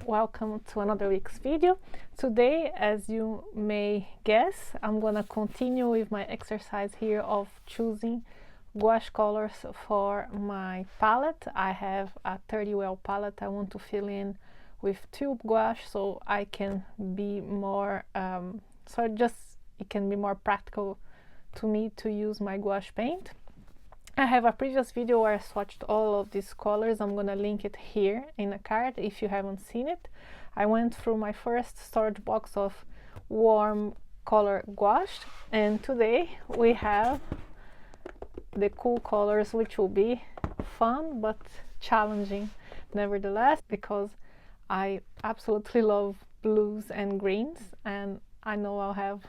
welcome to another week's video. Today, as you may guess, I'm gonna continue with my exercise here of choosing gouache colors for my palette. I have a 30 well palette. I want to fill in with tube gouache so I can be more it can be more practical to me to use my gouache paint. I have a previous video where I swatched all of these colors. I'm gonna link it here in a card if you haven't seen it. I went through my first storage box of warm color gouache, and today we have the cool colors, which will be fun but challenging nevertheless, because I absolutely love blues and greens, and I know I'll have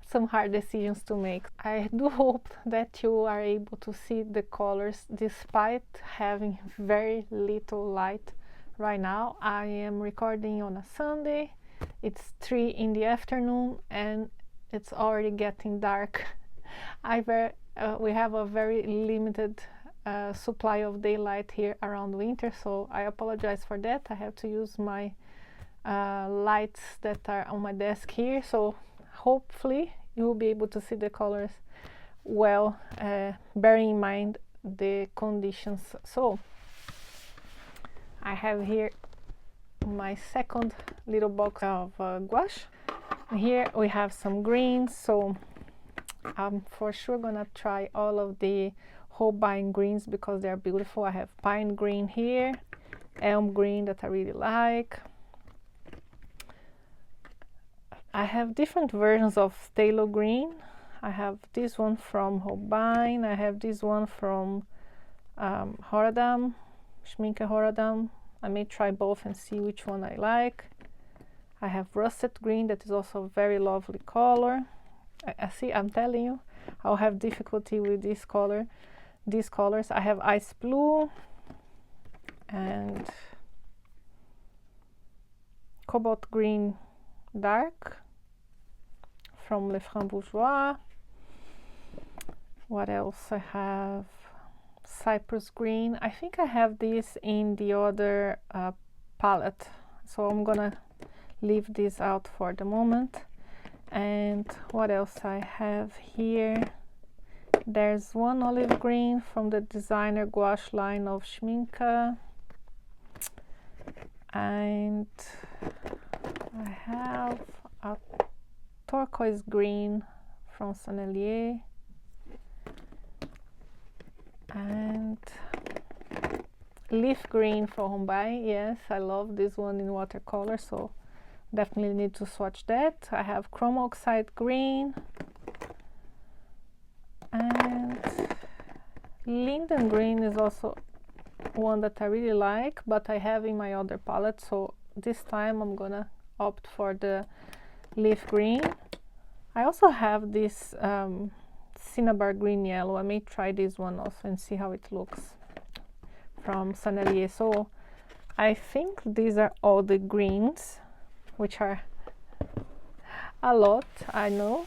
some hard decisions to make. I do hope that you are able to see the colors despite having very little light right now. I am recording on a Sunday. It's 3 in the afternoon and it's already getting dark. We have a very limited supply of daylight here around winter, so I apologize for that. I have to use my lights that are on my desk here, so hopefully you will be able to see the colors well, bearing in mind the conditions. So I have here my second little box of gouache. Here we have some greens, so I'm for sure gonna try all of the Holbein greens because they're beautiful. I have pine green here, elm green that I really like. I have different versions of phthalo green. I have this one from Holbein. I have this one from Horadam, Schminke Horadam. I may try both and see which one I like. I have russet green, that is also a very lovely color. I see, I'm telling you, I'll have difficulty with this color. These colors. I have ice blue and cobalt green dark from Le Franc Bourgeois. What else I have? Cypress green. I think I have this in the other palette, so I'm gonna leave this out for the moment. And what else I have here? There's one olive green from the designer gouache line of Schminke, and I have a turquoise green from Sennelier, and leaf green from Holbein. Yes, I love this one in watercolor, so definitely need to swatch that. I have chrome oxide green and linden green is also one that I really like, but I have in my other palette, so this time I'm gonna opt for the leaf green. I also have this cinnabar green yellow. I may try this one also and see how it looks from Sennelier. So I think these are all the greens, which are a lot, I know.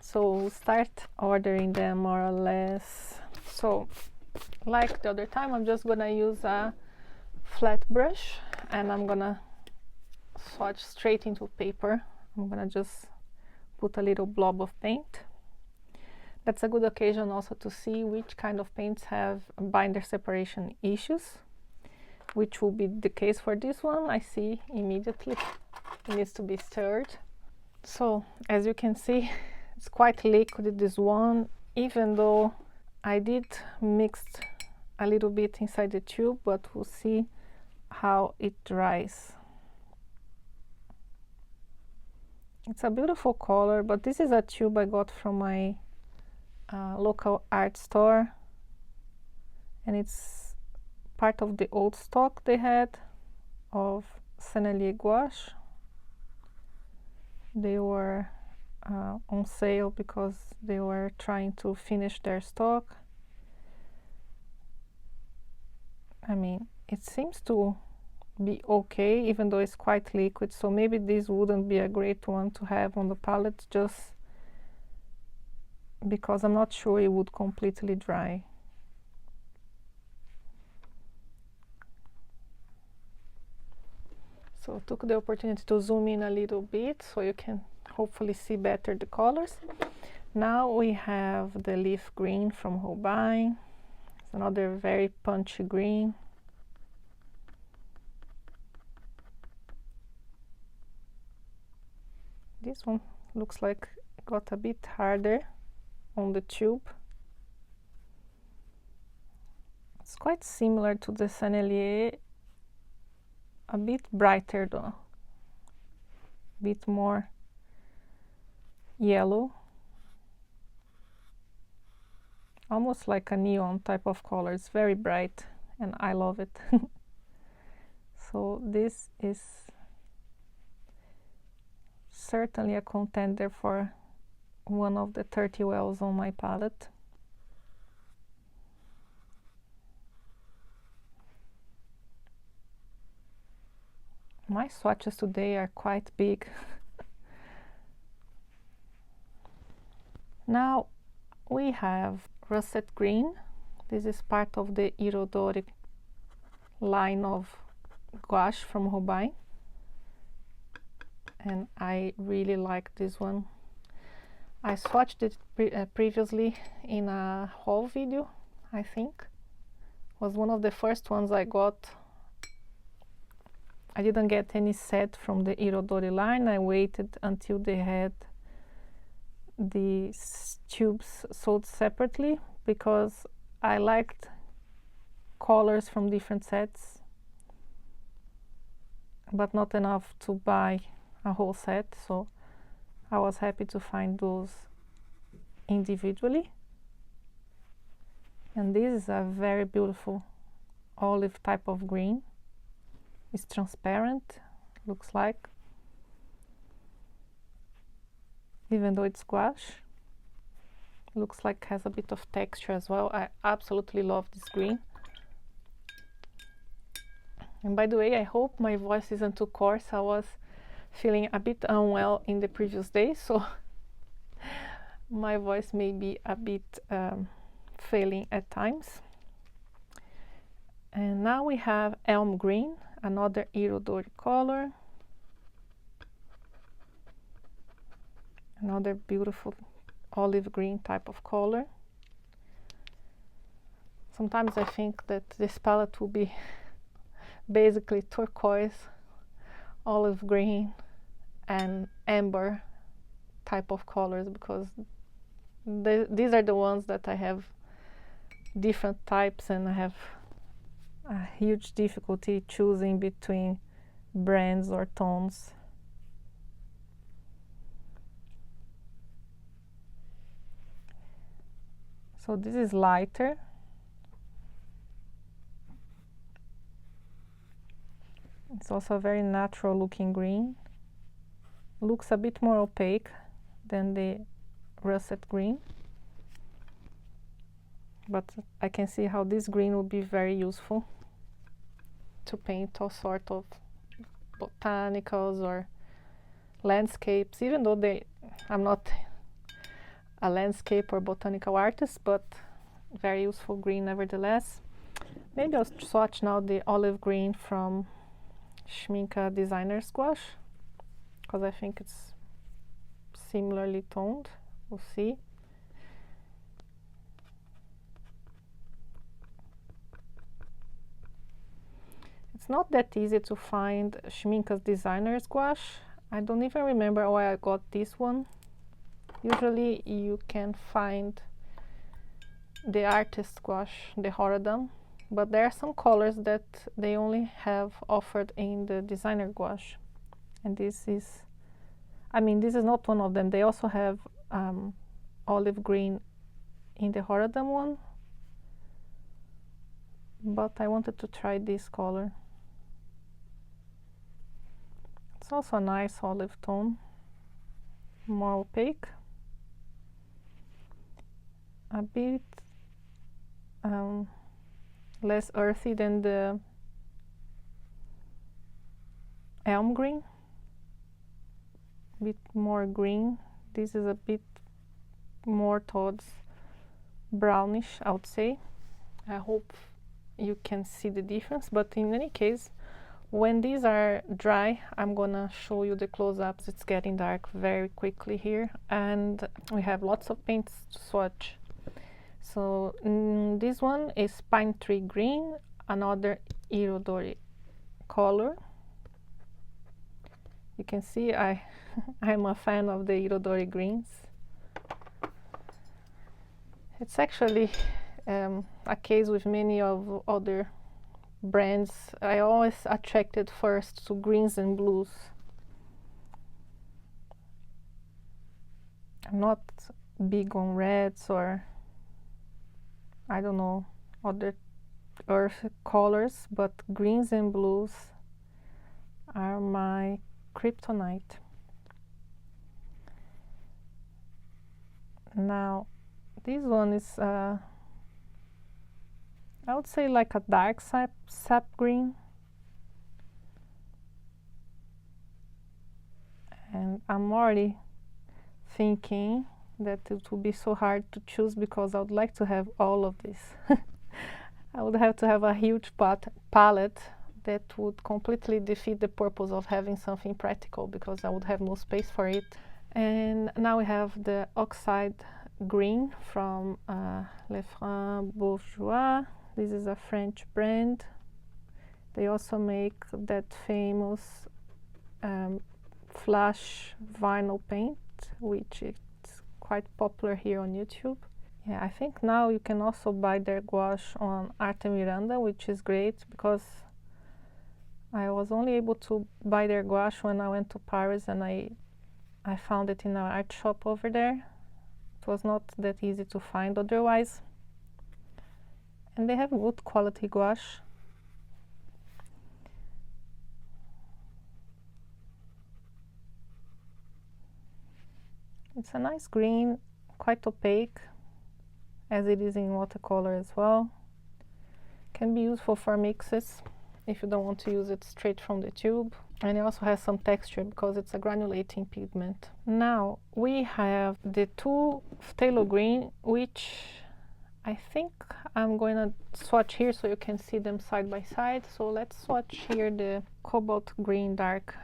So we'll start ordering them more or less. So like the other time, I'm just gonna use a flat brush and I'm gonna swatch straight into paper. I'm gonna just put a little blob of paint. That's a good occasion also to see which kind of paints have binder separation issues, which will be the case for this one. I see immediately it needs to be stirred. So as you can see, it's quite liquid, this one, even though I did mix a little bit inside the tube, but we'll see how it dries. It's a beautiful color, but this is a tube I got from my local art store, and it's part of the old stock they had of Sennelier gouache. They were on sale because they were trying to finish their stock. I mean, it seems to be okay, even though it's quite liquid, so maybe this wouldn't be a great one to have on the palette, just because I'm not sure it would completely dry. So took the opportunity to zoom in a little bit so you can hopefully see better the colors. Now we have the leaf green from Holbein. It's another very punchy green. This one looks like it got a bit harder on the tube. It's quite similar to the Sennelier, a bit brighter though, a bit more yellow, almost like a neon type of color. It's very bright and I love it. So this is certainly a contender for one of the 30 wells on my palette. My swatches today are quite big. Now we have russet green. This is part of the iridoric line of gouache from Holbein, and I really like this one. I swatched it previously in a haul video, I think. It was one of the first ones I got. I didn't get any set from the iridoric line. I waited until they had the tubes sold separately because I liked colors from different sets, but not enough to buy a whole set, so I was happy to find those individually. And this is a very beautiful olive type of green. It's transparent, looks like, even though it's gouache. Looks like it has a bit of texture as well. I absolutely love this green. And by the way, I hope my voice isn't too coarse. I was feeling a bit unwell in the previous day, so my voice may be a bit failing at times. And now we have elm green, another iridoric color. Another beautiful olive green type of color. Sometimes I think that this palette will be basically turquoise, olive green, and amber type of colors, because these are the ones that I have different types, and I have a huge difficulty choosing between brands or tones. So this is lighter. It's also a very natural looking green. Looks a bit more opaque than the russet green, but I can see how this green will be very useful to paint all sort of botanicals or landscapes, even though I'm not a landscape or botanical artist, but very useful green nevertheless. Maybe I'll swatch now the olive green from Schmincke Designer's Gouache, because I think it's similarly toned. We'll see. It's not that easy to find Schmincke's Designer's Gouache. I don't even remember why I got this one. Usually you can find the artist gouache, the Horadam, but there are some colors that they only have offered in the designer gouache. And this is, I mean, this is not one of them. They also have olive green in the Horadam one, but I wanted to try this color. It's also a nice olive tone, more opaque, a bit less earthy than the elm green, a bit more green. This is a bit more towards brownish, I would say. I hope you can see the difference, but in any case, When these are dry, I'm gonna show you the close-ups. It's getting dark very quickly here, and we have lots of paints to swatch. So this one is Pine Tree Green, another Irodori color. You can see I'm a fan of the Irodori greens. It's actually a case with many of other brands. I always attracted first to greens and blues. I'm not big on reds or, I don't know, other earth colors, but greens and blues are my kryptonite. Now this one is I would say like a dark sap green, and I'm already thinking that it would be so hard to choose because I would like to have all of this. I would have to have a huge palette that would completely defeat the purpose of having something practical, because I would have no space for it. And now we have the Oxide Green from Le Franc Bourgeois. This is a French brand. They also make that famous flash vinyl paint, which is quite popular here on YouTube. Yeah, I think now you can also buy their gouache on Arte Miranda, which is great, because I was only able to buy their gouache when I went to Paris, and I found it in an art shop over there. It was not that easy to find otherwise. And they have good quality gouache. It's a nice green, quite opaque, as it is in watercolor as well. Can be useful for mixes if you don't want to use it straight from the tube. And it also has some texture because it's a granulating pigment. Now we have the two phthalo green, which I think I'm going to swatch here so you can see them side by side. So let's swatch here the Cobalt Green Dark,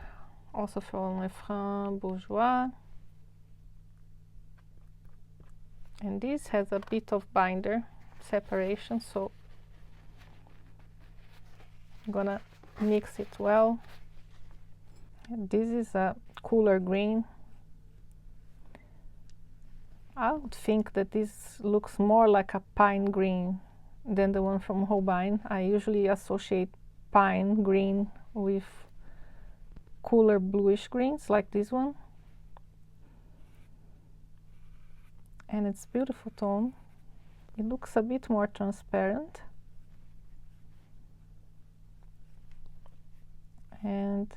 also from Le Franc Bourgeois. And this has a bit of binder separation, so I'm gonna mix it well. And this is a cooler green. I would think that this looks more like a pine green than the one from Holbein. I usually associate pine green with cooler bluish greens like this one. And it's beautiful tone. It looks a bit more transparent. And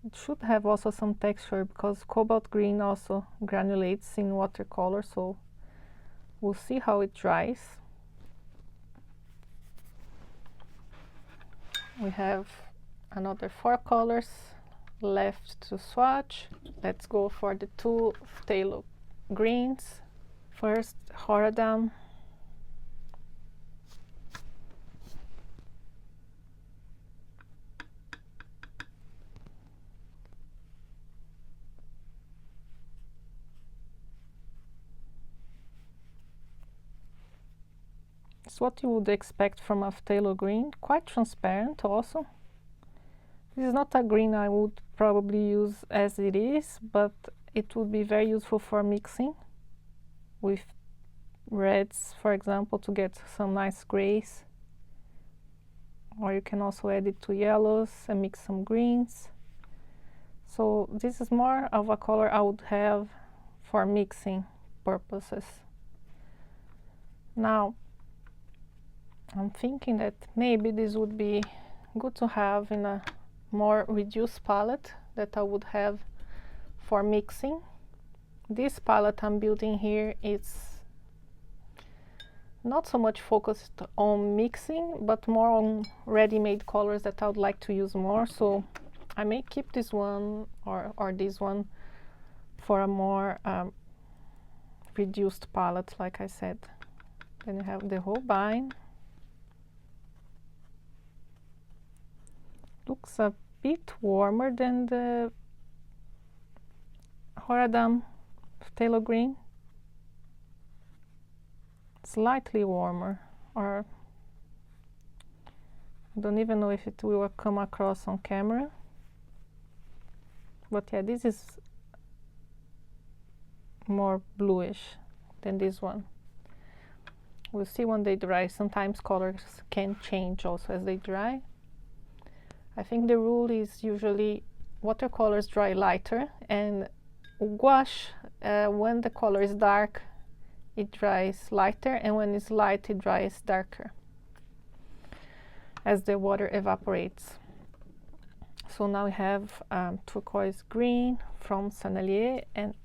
it should have also some texture, because cobalt green also granulates in watercolor, so we'll see how it dries. We have another 4 colors left to swatch. Let's go for the two phthalo greens. First, Horadam. It's what you would expect from a phthalo green, quite transparent also. This is not a green I would probably use as it is, but it would be very useful for mixing with reds, for example, to get some nice grays. Or you can also add it to yellows and mix some greens. So this is more of a color I would have for mixing purposes. Now, I'm thinking that maybe this would be good to have in a more reduced palette that I would have for mixing. This palette I'm building here is not so much focused on mixing, but more on ready-made colors that I would like to use more. So I may keep this one or this one for a more reduced palette, like I said. Then you have the Holbein. Looks a bit warmer than the Horadam phthalo green. Slightly warmer, or I don't even know if it will come across on camera. But yeah, this is more bluish than this one. We'll see when they dry. Sometimes colors can change also as they dry. I think the rule is usually watercolors dry lighter, and gouache, when the color is dark, it dries lighter, and when it's light, it dries darker as the water evaporates. So now we have turquoise green from Sennelier, and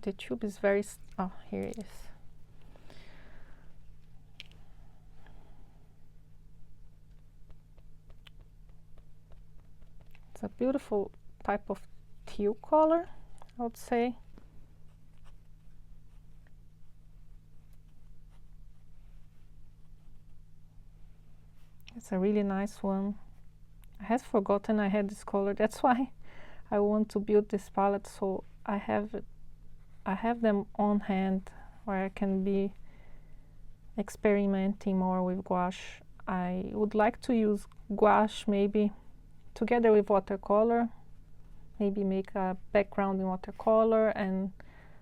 the tube is very, oh, here it is. It's a beautiful type of teal color, I would say. It's a really nice one. I had forgotten I had this color. That's why I want to build this palette, so I have them on hand where I can be experimenting more with gouache. I would like to use gouache maybe together with watercolor, maybe make a background in watercolor and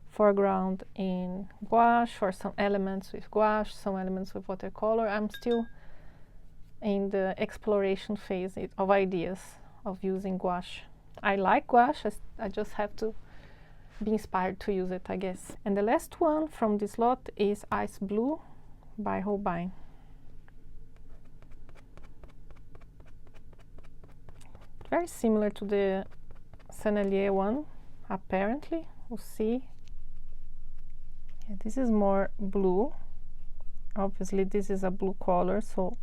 foreground in gouache, or some elements with gouache, some elements with watercolor. I'm still in the exploration phase of ideas of using gouache. I like gouache, I just have to be inspired to use it, I guess. And the last one from this lot is Ice Blue by Holbein. Very similar to the Sennelier one, apparently. We'll see. Yeah, this is more blue. Obviously this is a blue color, so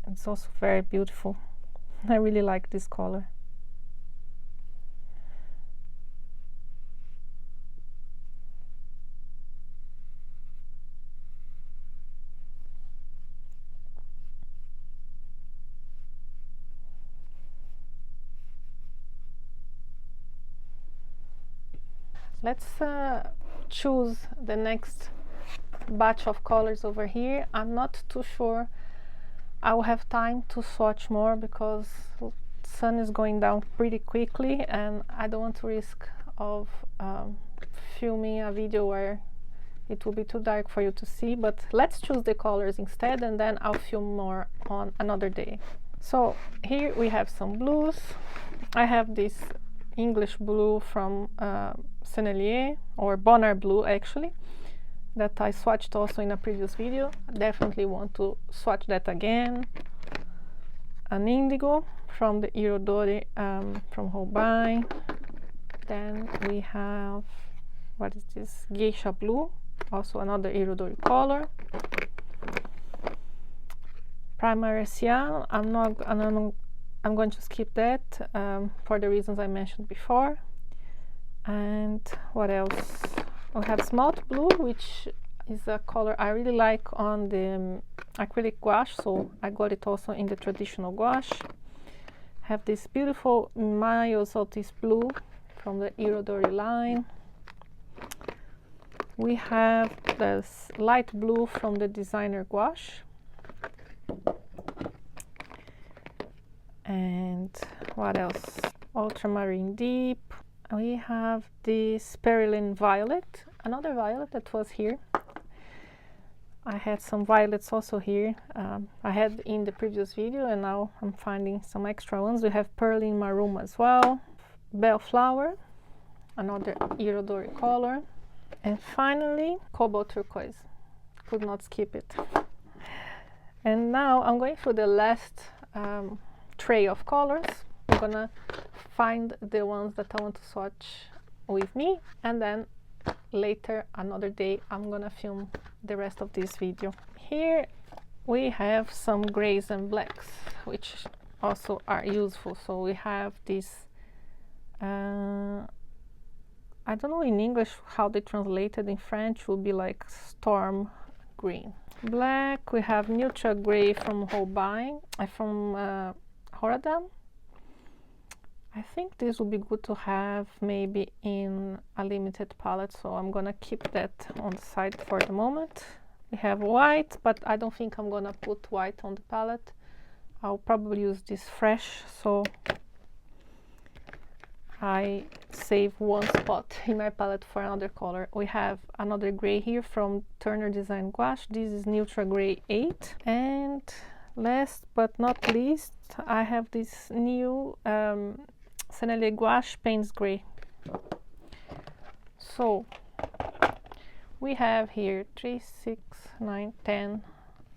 it's also very beautiful. I really like this color. Let's choose the next batch of colors over here. I'm not too sure I will have time to swatch more because the sun is going down pretty quickly, and I don't want to risk of filming a video where it will be too dark for you to see. But let's choose the colors instead, and then I'll film more on another day. So here we have some blues. I have this English blue from Sennelier, or Bonnard blue actually, that I swatched also in a previous video. I definitely want to swatch that again. An indigo from the Irodori from Holbein. Then we have, what is this? Geisha blue, also another Irodori color. Primary cyan, I'm going to skip that for the reasons I mentioned before. And what else? We have smalt blue, which is a color I really like on the acrylic gouache, so I got it also in the traditional gouache. Have this beautiful Mayo Saltiste blue from the Irodori line. We have this light blue from the designer gouache. And what else? Ultramarine deep. We have this Perilyn violet, another violet that was here. I had some violets also here. I had in the previous video, and now I'm finding some extra ones. We have Perlin maroon as well. Bellflower, another Irodori color. And finally, cobalt turquoise. Could not skip it. And now I'm going for the last tray of colors. I'm gonna find the ones that I want to swatch with me, and then later, another day, I'm gonna film the rest of this video. Here we have some grays and blacks, which also are useful. So we have this, I don't know in English how they translated. In French would be like storm green. Black, we have neutral gray from Holbein, from Horadam. I think this would be good to have maybe in a limited palette, so I'm gonna keep that on the side for the moment. We have white, but I don't think I'm gonna put white on the palette. I'll probably use this fresh, so I save one spot in my palette for another color. We have another gray here from Turner Design Gouache. This is Neutral Gray 8. And last but not least, I have this new Sennelier Gouache Paints Gray. So we have here 3, 6, 9, 10,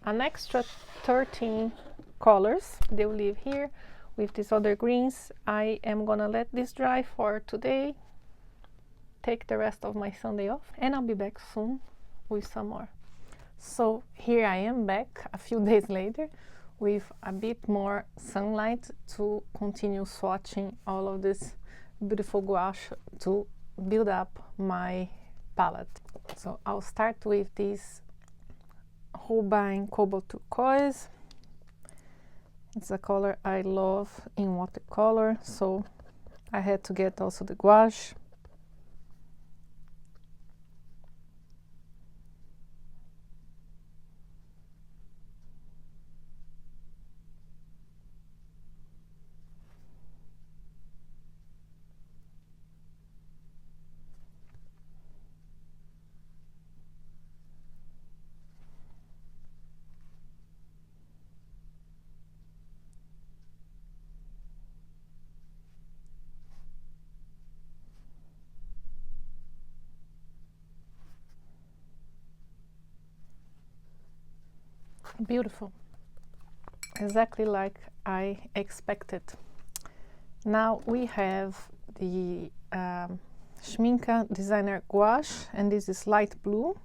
an extra 13 colors. They will live here with these other greens. I am gonna let this dry for today, take the rest of my Sunday off, and I'll be back soon with some more. So here I am back a few days later with a bit more sunlight to continue swatching all of this beautiful gouache to build up my palette. So I'll start with this Holbein Cobalt Turquoise. It's a color I love in watercolor, so I had to get also the gouache. Beautiful, exactly like I expected. Now we have the Schminke Designer Gouache, and this is light blue.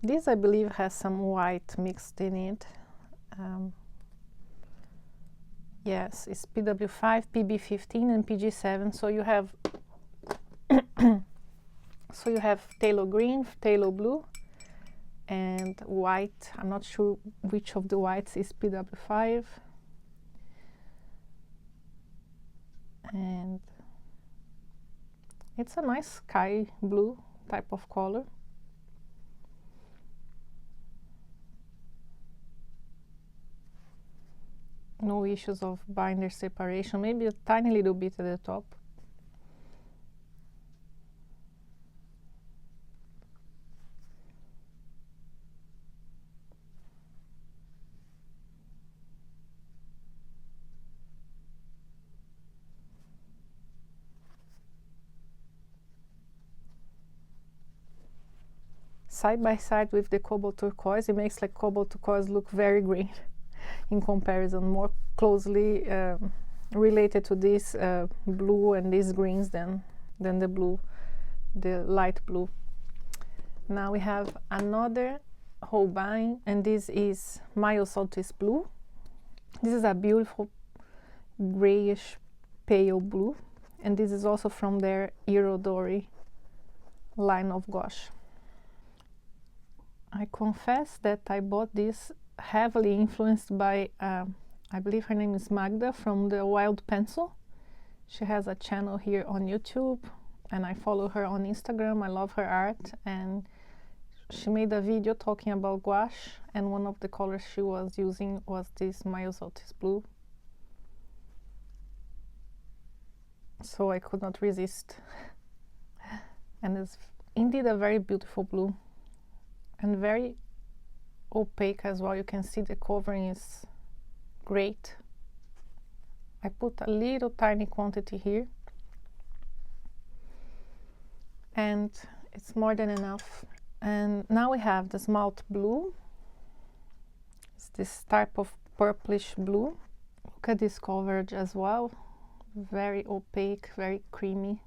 This I believe has some white mixed in it. Yes, it's PW5, PB15 and PG7, so you have so you have phthalo green, phthalo blue, and white. I'm not sure which of the whites is PW5. And it's a nice sky blue type of color. No issues of binder separation, maybe a tiny little bit at the top. Side by side with the Cobalt Turquoise, it makes like Cobalt Turquoise look very green in comparison, more closely related to this blue and these greens than the blue, the light blue. Now we have another Holbein, and this is Myosotis Blue. This is a beautiful grayish pale blue, and this is also from their Irodori line of gouache. I confess that I bought this heavily influenced by, I believe her name is Magda from the Wild Pencil. She has a channel here on YouTube, and I follow her on Instagram. I love her art, and she made a video talking about gouache, and one of the colors she was using was this Myosotis Blue. So I could not resist. And it's indeed a very beautiful blue, and very opaque as well. You can see the covering is great. I put a little tiny quantity here, and it's more than enough. And now we have the Smalt Blue. It's this type of purplish blue. Look at this coverage as well. Very opaque, very creamy.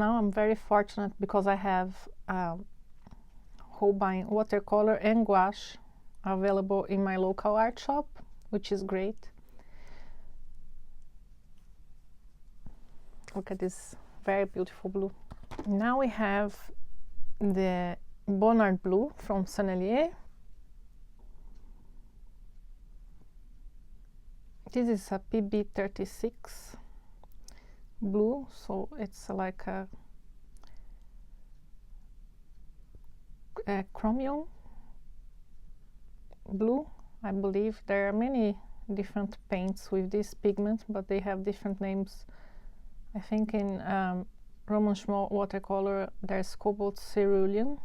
now I'm very fortunate because I have Holbein watercolor and gouache available in my local art shop, which is great. Look at this very beautiful blue. Now we have the Bonnard blue from Sennelier. This is a PB36 blue, so it's like a chromium blue. I believe there are many different paints with this pigment, but they have different names. I think in Roman Schmoll watercolor there's cobalt cerulean.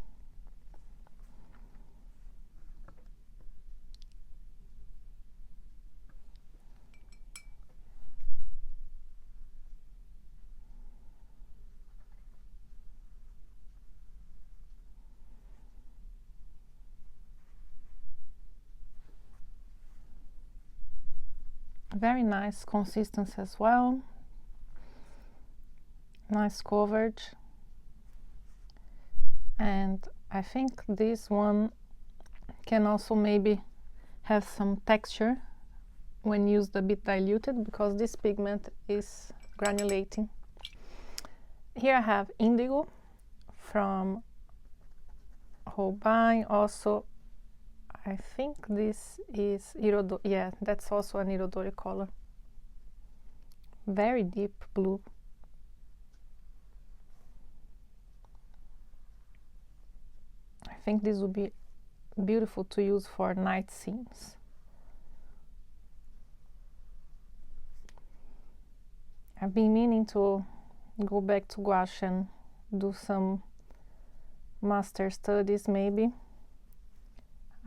Very nice consistency as well. Nice coverage. And I think this one can also maybe have some texture when used a bit diluted, because this pigment is granulating. Here I have indigo from Holbein. Also, I think this is Irodori. Yeah, that's also an Irodori color. Very deep blue. I think this would be beautiful to use for night scenes. I've been meaning to go back to gouache and do some master studies maybe.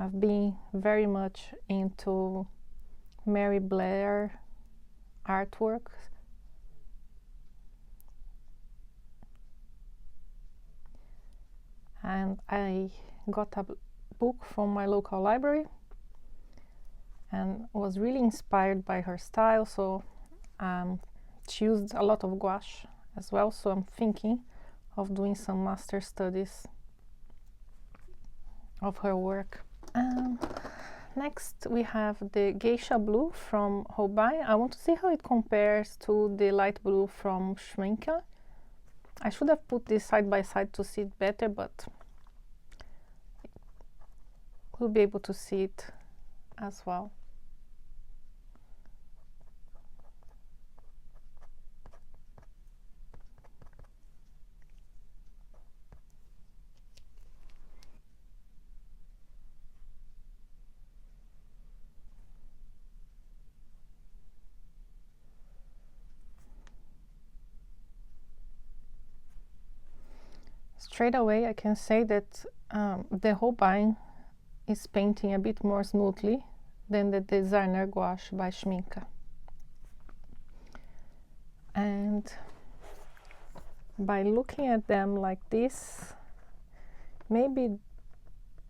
I've been very much into Mary Blair artwork. And I got a book from my local library and was really inspired by her style, so she used a lot of gouache as well, so I'm thinking of doing some master studies of her work. Next we have the Geisha blue from Holbein. I want to see how it compares to the light blue from Schminke. I should have put this side by side to see it better, but we'll be able to see it as well. Straight away I can say that the Holbein is painting a bit more smoothly than the designer gouache by Schminke. And by looking at them like this, maybe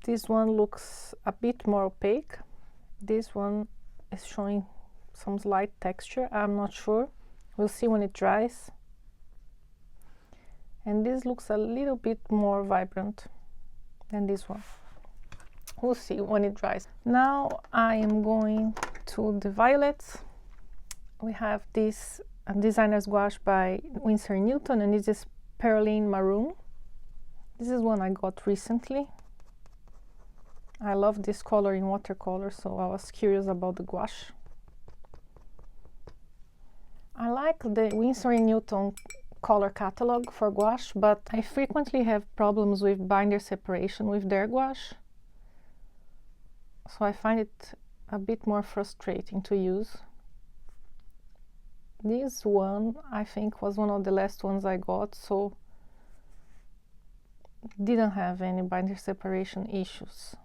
this one looks a bit more opaque. This one is showing some slight texture, I'm not sure. We'll see when it dries. And this looks a little bit more vibrant than this one. We'll see when it dries. Now I am going to the violets. We have this designer's gouache by Winsor & Newton, and this is Perylene Maroon. This is one I got recently. I love this color in watercolor, so I was curious about the gouache. I like the Winsor & Newton color catalog for gouache, but I frequently have problems with binder separation with their gouache, so I find it a bit more frustrating to use. This one I think was one of the last ones I got, so didn't have any binder separation issues.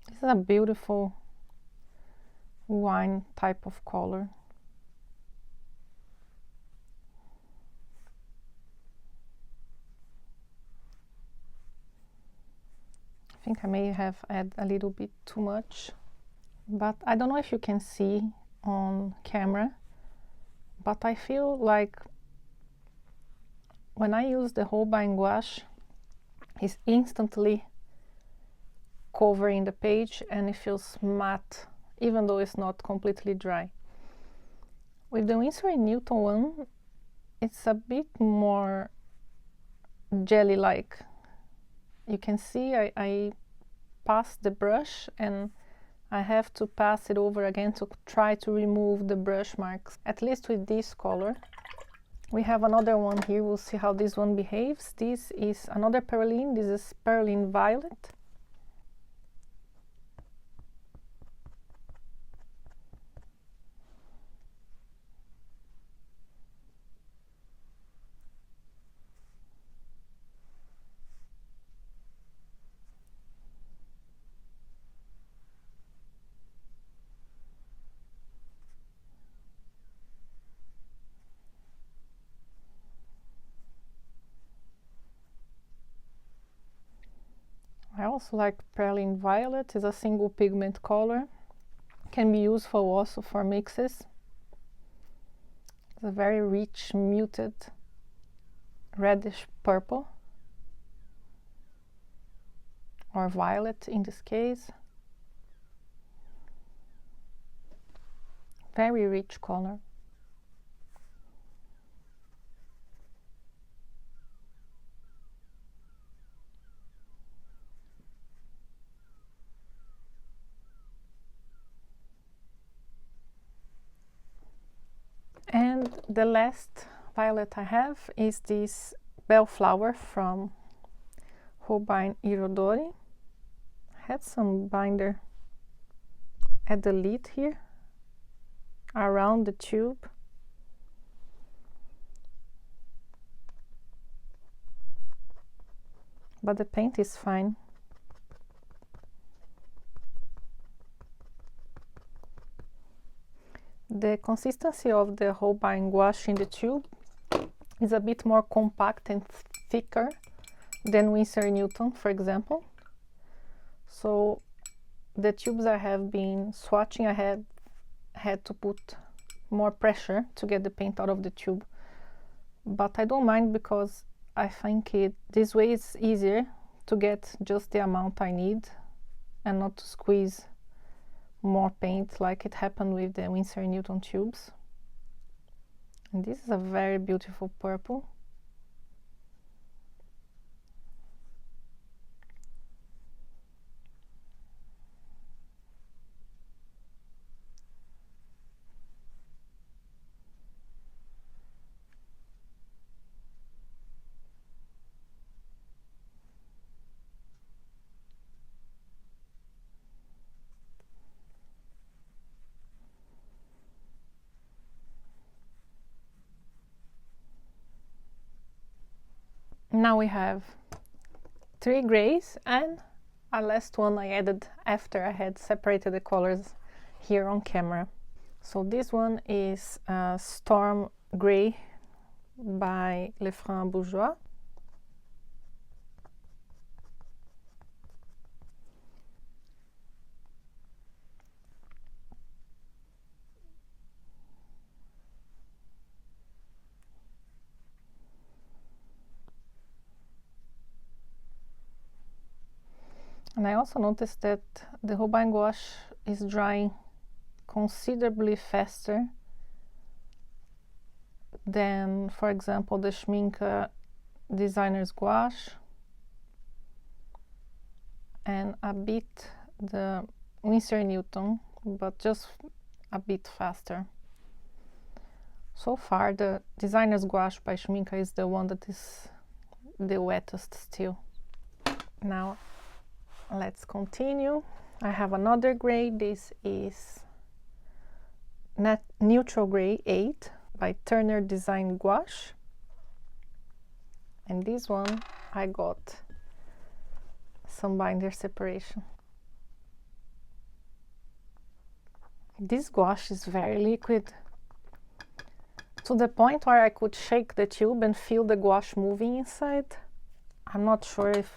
This is a beautiful wine type of color. I think I may have added a little bit too much, but I don't know if you can see on camera, but I feel like when I use the Holbein gouache, it's instantly covering the page and it feels matte, even though it's not completely dry. With the Winsor & Newton one, it's a bit more jelly-like. You can see I passed the brush and I have to pass it over again to try to remove the brush marks, at least with this color. We have another one here, we'll see how this one behaves. This is another Perylene, this is Perylene Violet. I also like Perylene Violet, it's a single pigment color. Can be useful also for mixes. It's a very rich, muted, reddish purple, or violet in this case. Very rich color. And the last violet I have is this Bellflower from Holbein Irodori. Had some binder at the lid here, around the tube. But the paint is fine. The consistency of the Holbein gouache in the tube is a bit more compact and thicker than Winsor & Newton, for example. So the tubes I have been swatching, I have had to put more pressure to get the paint out of the tube. But I don't mind because I think this way it's easier to get just the amount I need and not to squeeze more paint like it happened with the Winsor & Newton tubes. And this is a very beautiful purple. Now we have 3 grays and a last one I added after I had separated the colors here on camera. So this one is Storm Gray by Lefranc Bourgeois. And I also noticed that the Holbein gouache is drying considerably faster than, for example, the Schmincke Designer's Gouache and a bit the Winsor & Newton, but just a bit faster. So far, the Designer's Gouache by Schmincke is the one that is the wettest still. Now, let's continue. I have another gray. This is Neutral Gray 8 by Turner Design Gouache. And this one I got some binder separation. This gouache is very liquid, to the point where I could shake the tube and feel the gouache moving inside. I'm not sure if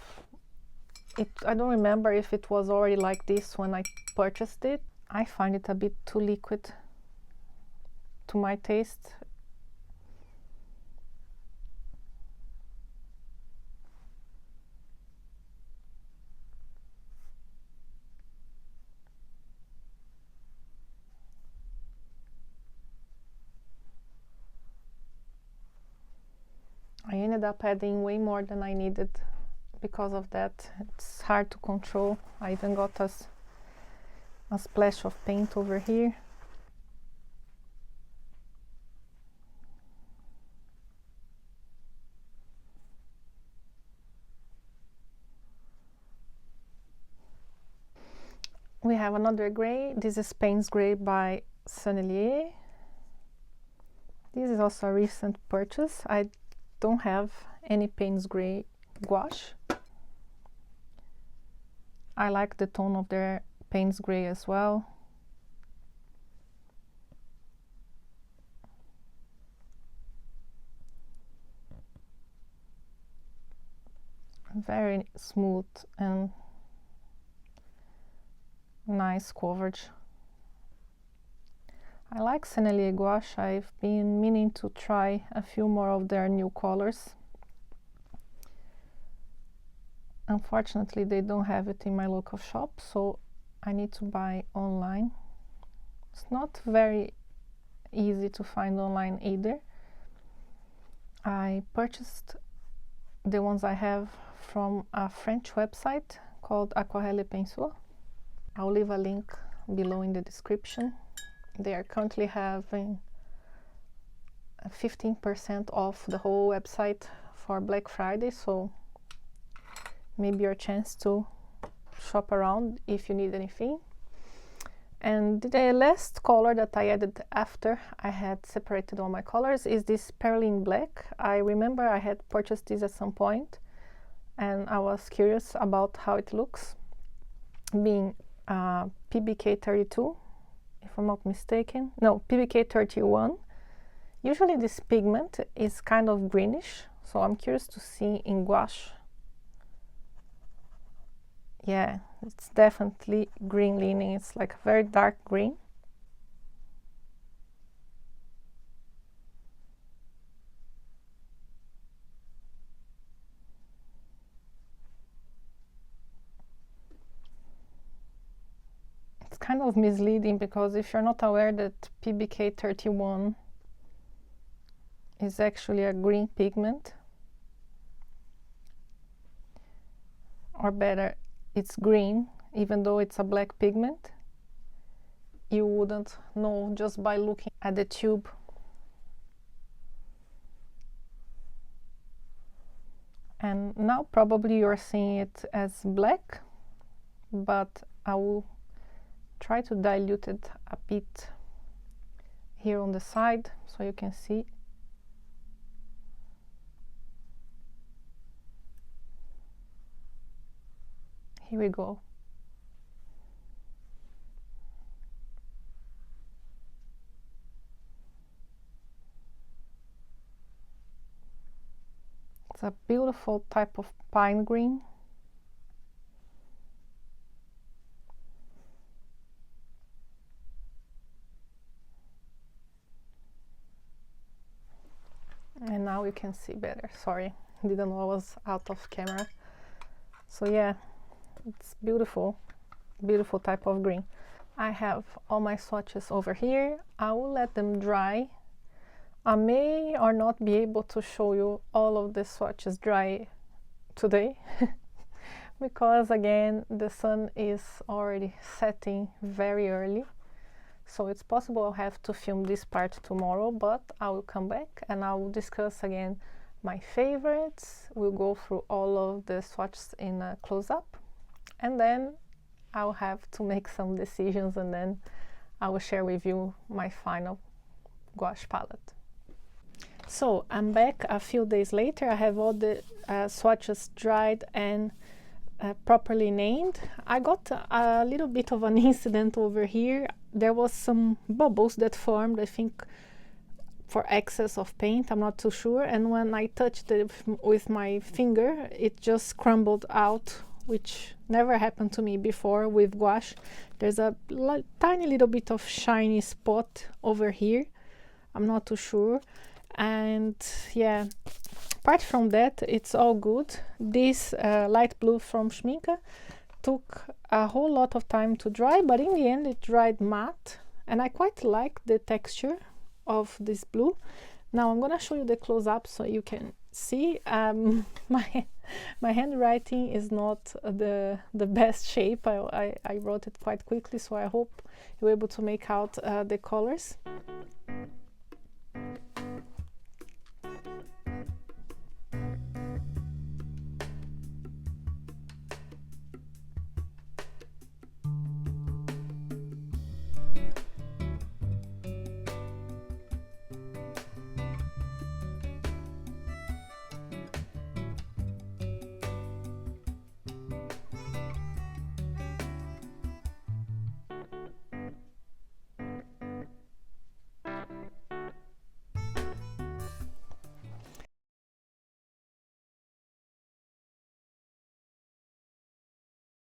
I don't remember if it was already like this when I purchased it. I find it a bit too liquid to my taste. I ended up adding way more than I needed. Because of that, it's hard to control. I even got a splash of paint over here. We have another gray. This is Payne's Gray by Sennelier. This is also a recent purchase. I don't have any Payne's Gray gouache. I like the tone of their Payne's Gray as well. Very smooth and nice coverage. I like Sennelier gouache. I've been meaning to try a few more of their new colors. Unfortunately, they don't have it in my local shop, so I need to buy online. It's not very easy to find online either. I purchased the ones I have from a French website called Aquarelle et Pinceau. I'll leave a link below in the description. They are currently having 15% off the whole website for Black Friday, so maybe your chance to shop around if you need anything. And the last color that I added after I had separated all my colors is this Perlin Black. I remember I had purchased this at some point and I was curious about how it looks, being PBK 32, if I'm not mistaken. No, PBK 31. Usually this pigment is kind of greenish, so I'm curious to see in gouache. Yeah, it's definitely green leaning. It's like a very dark green. It's kind of misleading because if you're not aware that PBK 31 is actually a green pigment, or better, it's green even though it's a black pigment, you wouldn't know just by looking at the tube. And now probably you're seeing it as black, but I will try to dilute it a bit here on the side so you can see. Here we go. It's a beautiful type of pine green. And now you can see better. Sorry, didn't know I was out of camera. So yeah, it's beautiful, beautiful type of green. I have all my swatches over here. I will let them dry. I may or not be able to show you all of the swatches dry today because again the sun is already setting very early, so it's possible I'll have to film this part tomorrow, but I will come back and I will discuss again my favorites. We'll go through all of the swatches in a close-up, and then I'll have to make some decisions, and then I will share with you my final gouache palette. So I'm back a few days later. I have all the swatches dried and properly named. I got a little bit of an incident over here. There was some bubbles that formed, I think for excess of paint, I'm not too sure, and when I touched it with my finger, it just crumbled out which never happened to me before with gouache. There's a tiny little bit of shiny spot over here. I'm not too sure. And yeah, apart from that, it's all good. This light blue from Schminke took a whole lot of time to dry, but in the end it dried matte, and I quite like the texture of this blue. Now I'm gonna show you the close-up so you can see. My handwriting is not the best shape. I wrote it quite quickly, so I hope you're able to make out the colors.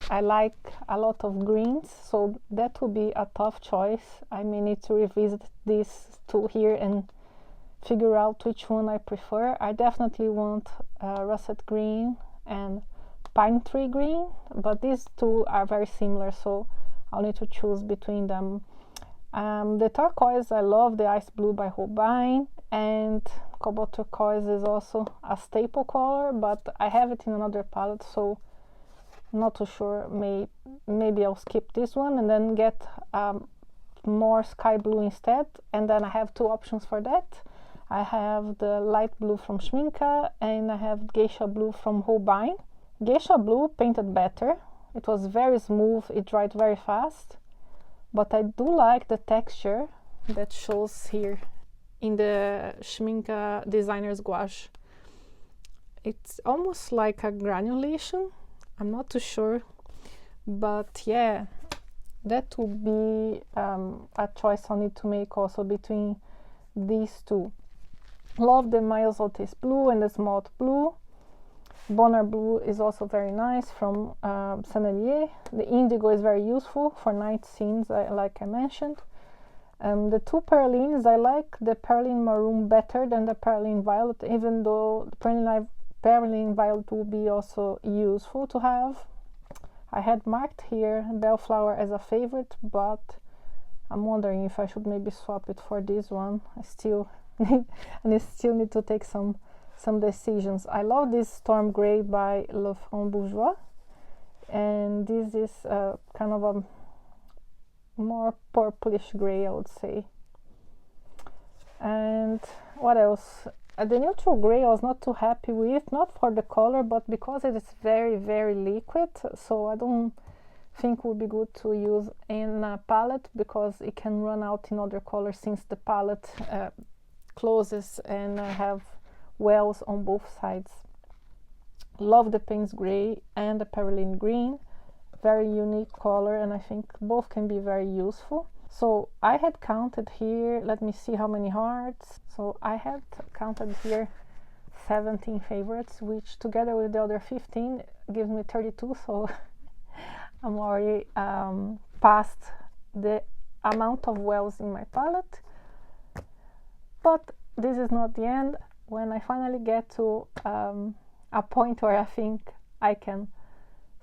I like a lot of greens, so that would be a tough choice. I may need to revisit these two here and figure out which one I prefer. I definitely want russet green and pine tree green, but these two are very similar, so I'll need to choose between them. The turquoise, I love the ice blue by Holbein, and cobalt turquoise is also a staple color, but I have it in another palette, so not too sure. Maybe I'll skip this one and then get more sky blue instead. And then I have two options for that. I have the light blue from Schminke and I have geisha blue from Holbein. Geisha blue painted better. It was very smooth, it dried very fast, but I do like the texture that shows here in the Schminke Designer's Gouache. It's almost like a granulation. I'm not too sure, but yeah, that would be a choice I'll need to make also between these two. Love the Miles Otis blue and the Smalt blue. Bonner blue is also very nice from Sennelier. The indigo is very useful for night scenes, like I mentioned. The two perlines, I like the perlin maroon better than the perlin violet, even though the perlin violet will be also useful to have. I had marked here Bellflower as a favorite, but I'm wondering if I should maybe swap it for this one. I still need to take some decisions. I love this Storm Grey by Le Franc Bourgeois, and this is kind of a more purplish gray, I would say. And what else? The neutral gray I was not too happy with, not for the color, but because it is very, very liquid, so I don't think it would be good to use in a palette because it can run out in other colors since the palette closes and have wells on both sides. Love the Payne's Gray and the Perylene Green, very unique color, and I think both can be very useful. So I had counted here, let me see how many hearts. So I had counted here 17 favorites, which together with the other 15 gives me 32. So I'm already past the amount of wells in my palette. But this is not the end. When I finally get to a point where I think I can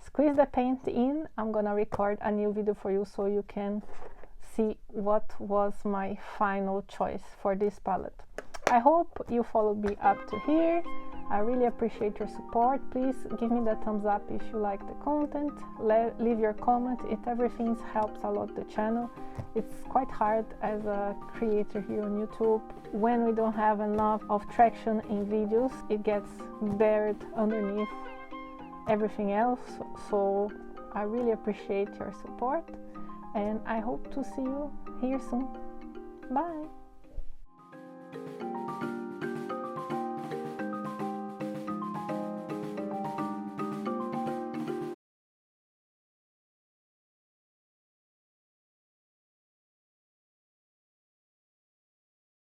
squeeze the paint in, I'm gonna record a new video for you so you can see what was my final choice for this palette. I hope you followed me up to here. I really appreciate your support. Please give me that thumbs up if you like the content. Leave your comment. Everything helps a lot the channel. It's quite hard as a creator here on YouTube. When we don't have enough of traction in videos, it gets buried underneath everything else. So I really appreciate your support, and I hope to see you here soon. Bye!